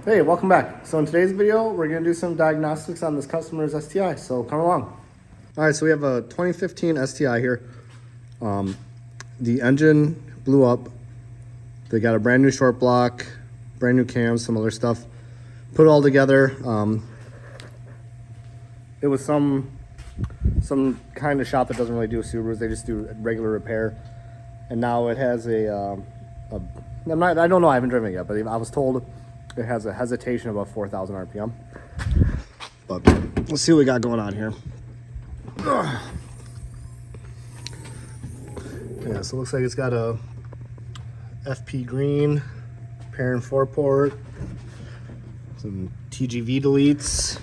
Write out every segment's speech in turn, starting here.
Hey, welcome back. So in today's video, we're gonna do some diagnostics on this customer's STI, so come along. All right, so we have a 2015 STI here. The engine blew up. They got a brand new short block, brand new cams, some other stuff. Put it all together. It was some kind of shop that doesn't really do Subarus. They just do regular repair. And now it has I don't know, I haven't driven it yet, but I was told it has a hesitation about 4,000 RPM. But let's see what we got going on here. Yeah, so it looks like it's got a FP green, pair and 4-port, some TGV deletes.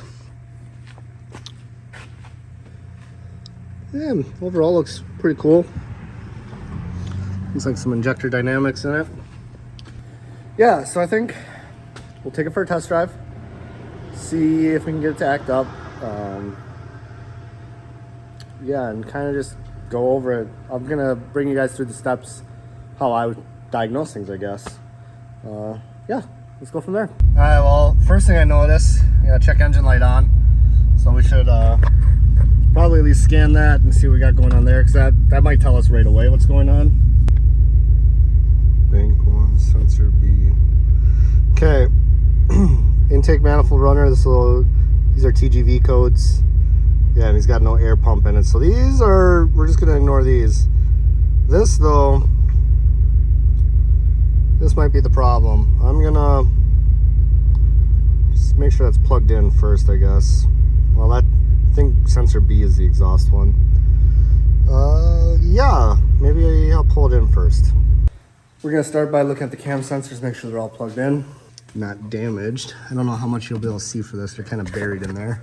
Yeah, overall looks pretty cool. Looks like some injector dynamics in it. Yeah, so I think we'll take it for a test drive, see if we can get it to act up. Yeah, and kind of just go over it. I'm gonna bring you guys through the steps, how I would diagnose things, I guess. Yeah, let's go from there. All right, well, first thing I notice, check engine light on. So we should probably at least scan that and see what we got going on there, because that might tell us right away what's going on. Bank 1, sensor B. Okay, intake manifold runner. These are TGV codes. Yeah, and he's got no air pump in it. So we're just gonna ignore these. This though, this might be the problem. I'm gonna just make sure that's plugged in first, I guess. Well, I think sensor B is the exhaust one. Yeah, maybe I'll pull it in first. We're gonna start by looking at the cam sensors, make sure they're all plugged in, not damaged. I don't know how much you'll be able to see for this. They're kind of buried in there.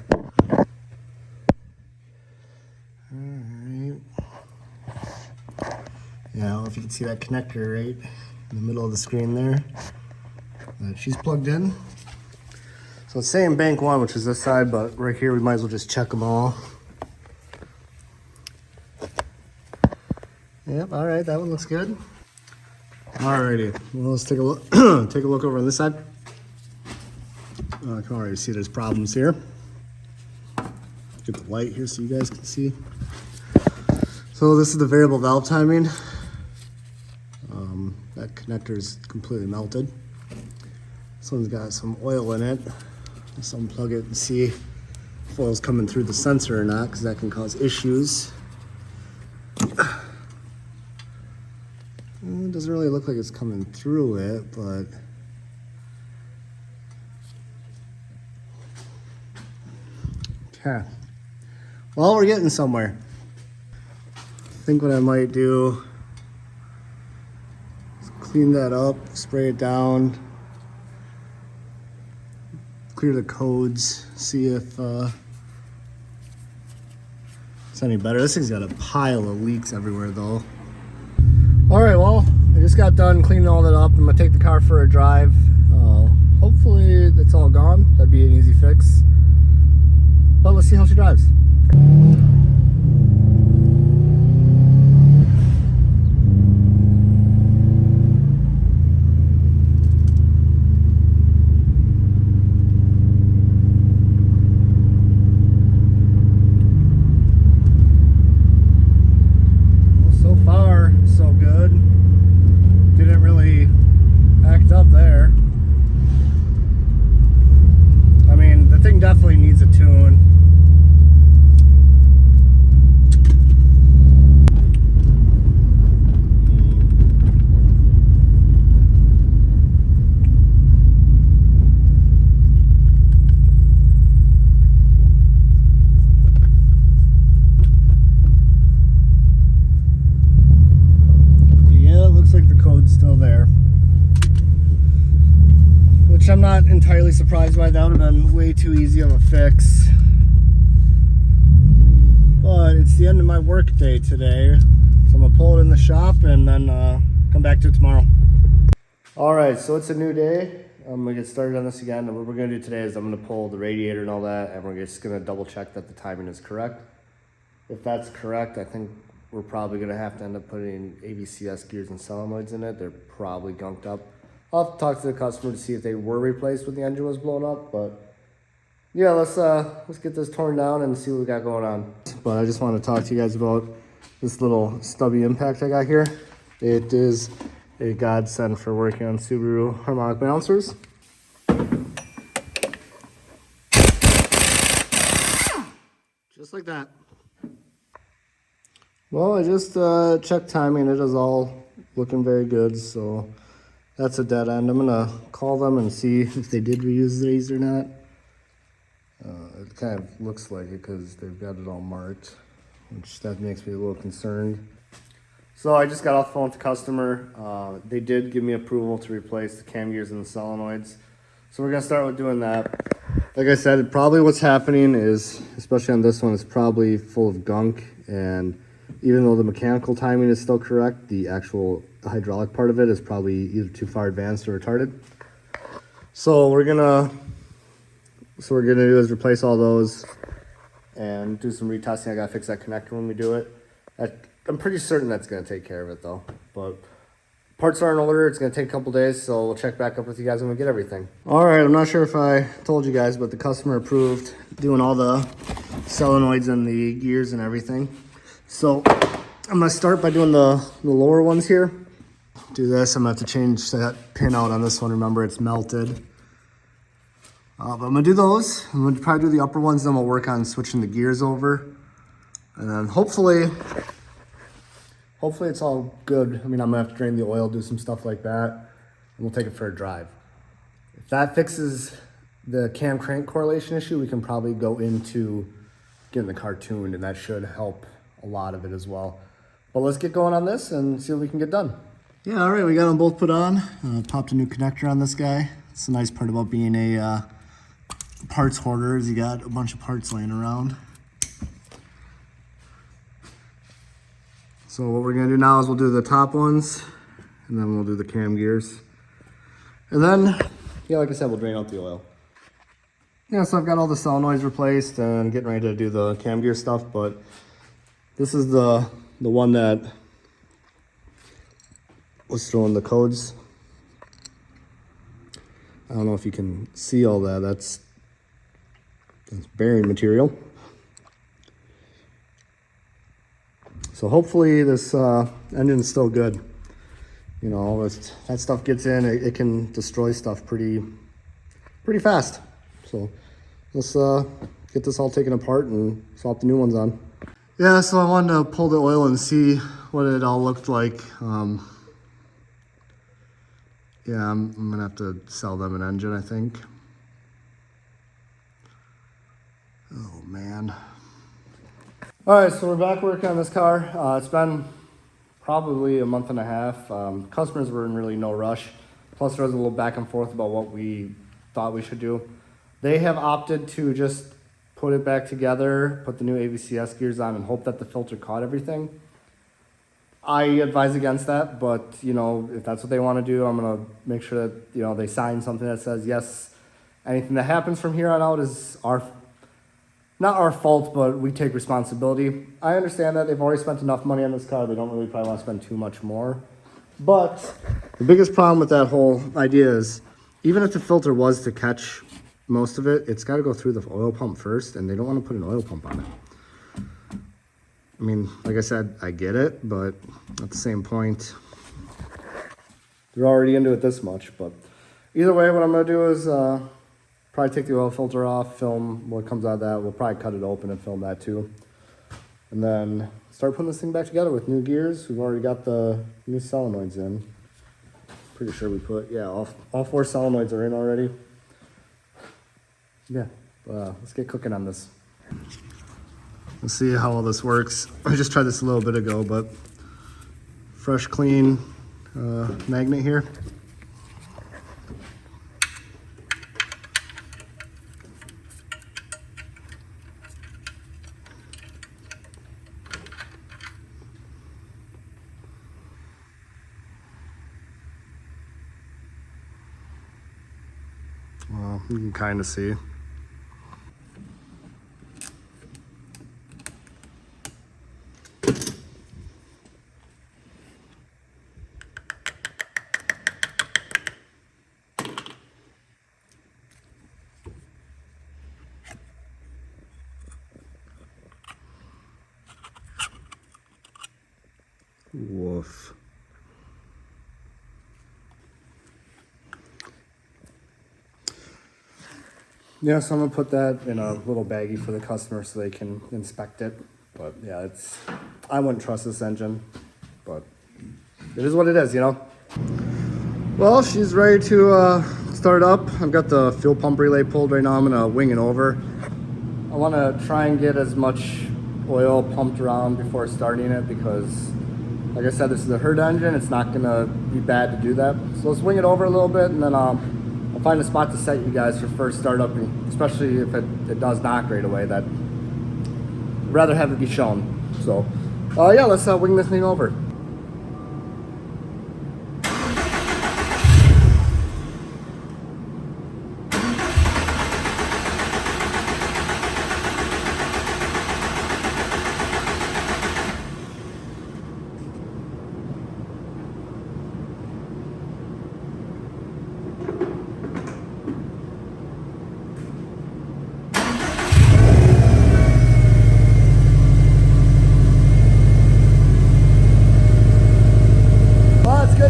Yeah, I don't know if you can see that connector right in the middle of the screen there. She's plugged in. So it's saying bank 1, which is this side, but right here we might as well just check them all. Yep, all right, that one looks good. Alrighty, well, let's take a look. Take a look over on this side. I can already see there's problems here. Get the light here so you guys can see. So this is the variable valve timing. That connector is completely melted. This one's got some oil in it. Let's unplug it and see if oil's coming through the sensor or not, because that can cause issues. It doesn't really look like it's coming through it, but okay. Well, we're getting somewhere. I think what I might do is clean that up, spray it down, clear the codes, see if it's any better. This thing's got a pile of leaks everywhere though. All right, well, I just got done cleaning all that up. I'm gonna take the car for a drive. Hopefully it's all gone. That'd be an easy fix. But let's see how she drives. Definitely needs a tune. Yeah, it looks like the code's still there. Which I'm not entirely surprised by. That would have been way too easy of a fix. But it's the end of my work day today, so I'm gonna pull it in the shop and then come back to it tomorrow. All right, so it's a new day. I'm gonna get started on this again, and what we're gonna do today is I'm gonna pull the radiator and all that, and we're just gonna double check that the timing is correct. If that's correct, I think we're probably gonna have to end up putting ABCS gears and solenoids in it. They're probably gunked up. I'll have to talk to the customer to see if they were replaced when the engine was blown up, but yeah, let's get this torn down and see what we got going on. But I just want to talk to you guys about this little stubby impact I got here. It is a godsend for working on Subaru harmonic balancers. Just like that. Well, I just checked timing. It is all looking very good, so that's a dead end. I'm gonna call them and see if they did reuse these or not. It kind of looks like it because they've got it all marked, which that makes me a little concerned. So I just got off the phone with the customer. They did give me approval to replace the cam gears and the solenoids. So we're gonna start with doing that. Like I said, probably what's happening is, especially on this one, it's probably full of gunk, and even though the mechanical timing is still correct, the actual hydraulic part of it is probably either too far advanced or retarded. So we're gonna do is replace all those and do some retesting. I gotta fix that connector when we do it. I'm pretty certain that's gonna take care of it though. But parts are in order. It's gonna take a couple days, so we'll check back up with you guys when we get everything. All right, I'm not sure if I told you guys, but the customer approved doing all the solenoids and the gears and everything. So I'm gonna start by doing the lower ones here. Do this, I'm gonna have to change that pin out on this one. Remember, it's melted. But I'm gonna do those. I'm gonna probably do the upper ones, then we'll work on switching the gears over. And then hopefully it's all good. I mean, I'm gonna have to drain the oil, do some stuff like that, and we'll take it for a drive. If that fixes the cam crank correlation issue, we can probably go into getting the car tuned, and that should help a lot of it as well. But let's get going on this and see what we can get done. Yeah, all right, we got them both put on. Popped a new connector on this guy. It's the nice part about being a parts hoarder is you got a bunch of parts laying around. So what we're gonna do now is we'll do the top ones, and then we'll do the cam gears. And then, yeah, like I said, we'll drain out the oil. Yeah, so I've got all the solenoids replaced and getting ready to do the cam gear stuff, but this is the one that was throwing the codes. I don't know if you can see all that. That's bearing material. So hopefully this engine's still good. You know, if that stuff gets in, it can destroy stuff pretty fast. So let's get this all taken apart and swap the new ones on. Yeah, so I wanted to pull the oil and see what it all looked like. Yeah, I'm gonna have to sell them an engine, I think. Oh man. All right, so we're back working on this car. It's been probably a month and a half. Customers were in really no rush. Plus there was a little back and forth about what we thought we should do. They have opted to just put it back together, put the new AVCS gears on, and hope that the filter caught everything. I advise against that, but you know, if that's what they want to do, I'm gonna make sure that, you know, they sign something that says, yes, anything that happens from here on out is not our fault, but we take responsibility. I understand that they've already spent enough money on this car. They don't really probably want to spend too much more. But the biggest problem with that whole idea is, even if the filter was to catch most of it, it's got to go through the oil pump first, and they don't want to put an oil pump on it. I mean, like I said, I get it, but at the same point, they're already into it this much. But either way, what I'm going to do is probably take the oil filter off, film what comes out of that. We'll probably cut it open and film that too. And then start putting this thing back together with new gears. We've already got the new solenoids in. Pretty sure we put, yeah, all 4 solenoids are in already. Yeah, let's get cooking on this. We'll see how all this works. I just tried this a little bit ago, but fresh, clean magnet here. Well, you can kind of see. Woof. Yeah, so I'm gonna put that in a little baggie for the customer so they can inspect it. But yeah, I wouldn't trust this engine, but it is what it is, you know? Well, she's ready to start up. I've got the fuel pump relay pulled right now. I'm gonna wing it over. I wanna try and get as much oil pumped around before starting it because, like I said, this is a herd engine. It's not gonna be bad to do that. So let's wing it over a little bit, and then I'll find a spot to set you guys for first startup, especially if it does knock right away. That I'd rather have it be shown. So yeah, let's wing this thing over.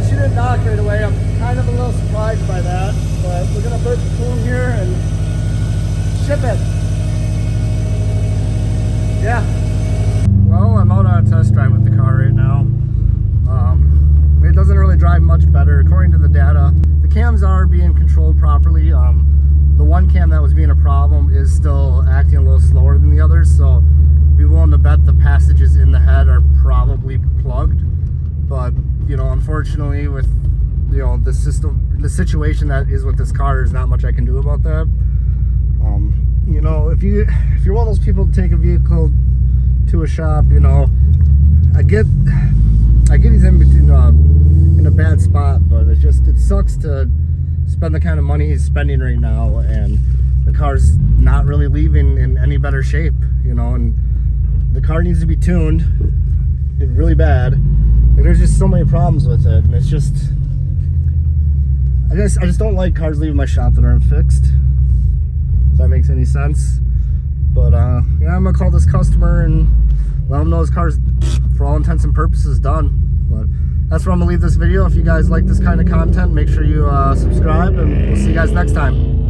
She didn't knock right away. I'm kind of a little surprised by that, but we're gonna burp the plume here and ship it. Yeah. Well, I'm out on a test drive with the car right now. It doesn't really drive much better according to the data. The cams are being controlled properly. The one cam that was being a problem is still acting a little slower than the others, so be willing to bet the passages in the head are probably plugged. But you know, unfortunately, with the situation that is with this car, there's not much I can do about that. You know, if you're one of those people to take a vehicle to a shop, you know, I get he's in a bad spot, but it sucks to spend the kind of money he's spending right now, and the car's not really leaving in any better shape, you know, and the car needs to be tuned really bad. Like, there's just so many problems with it, and it's just, I just don't like cars leaving my shop that aren't fixed, if that makes any sense. But yeah, I'm gonna call this customer and let him know his car's, for all intents and purposes, done. But that's where I'm gonna leave this video. If you guys like this kind of content, make sure you subscribe, and we'll see you guys next time.